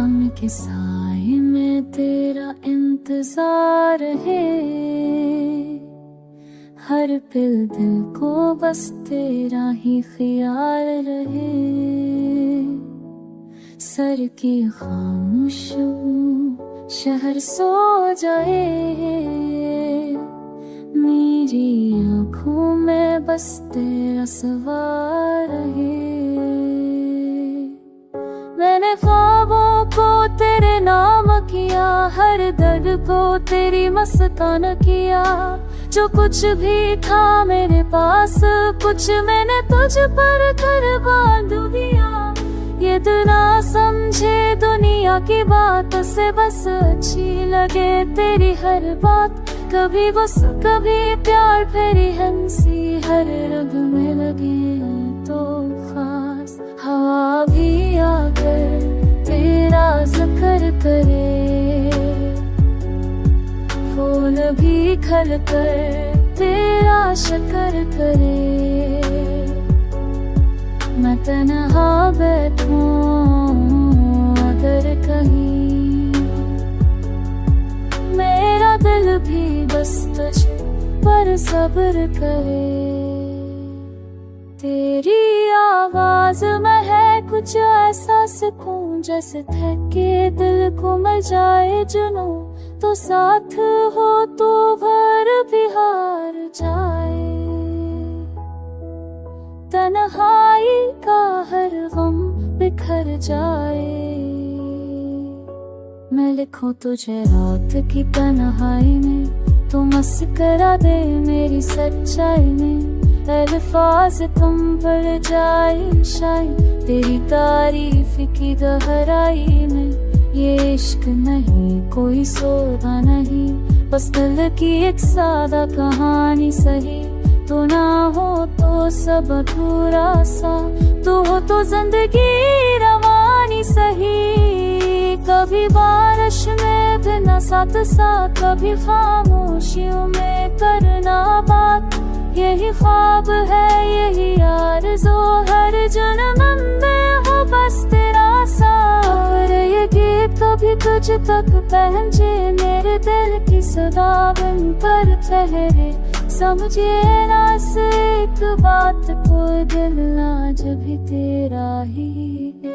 सामने के साए में तेरा इंतजार है, हर पल दिल को बस तेरा ही ख्याल रहे। सर की खामोश शहर सो जाए, मेरी आँखों में बस तेरा सवार रहे। मैंने ख्वाबों को तेरे नाम किया, हर दर्द को तेरी मस्ताना किया। जो कुछ भी था मेरे पास, कुछ मैंने तुझ पर घर बांध दिया। ये दिल ना समझे दुनिया की बात से, बस अच्छी लगे तेरी हर बात। कभी गुस्सा कभी प्यार, फेरी हंसी हर रग में लगे तो खास। हवा भी आकर तेरा जिक्र करे, फूल भी खिल कर तेरा शुक्र करे। मैं तन्हा बैठूं अगर कहीं, मेरा दिल भी बस तुझ पर सब्र करे। तेरी आवाज में है कुछ ऐसा सुकून, जैसे थके दिल को मिल जाए जुनून। तो साथ हो तो भर भी हार जाए, तन्हाई का हर गम बिखर जाए। मैं लिखूं तुझे रात की तन्हाई में, तू मुस्कुरा दे मेरी सच्चाई में। अल्फाज तुम भर जाए शायद तेरी तारीफ की गहराई में। ये इश्क नहीं कोई सौदा नहीं, बस दिल की एक सादा कहानी सही। तू ना हो तो सब अधूरा सा, तू हो तो जिंदगी रवानी सही। कभी बारिश में बिना साथ साथ, कभी खामोशियों में करना बात। यही ख्वाब है यही आरज़ू, हर जन्म में हो बस तेरा साथ। अगर ये गीत कभी तुझ तक पहुंचे, मेरे दिल की सदा बिन पर ठहरे। समझिए ना इस एक बात को, दिल आज भी तेरा ही है।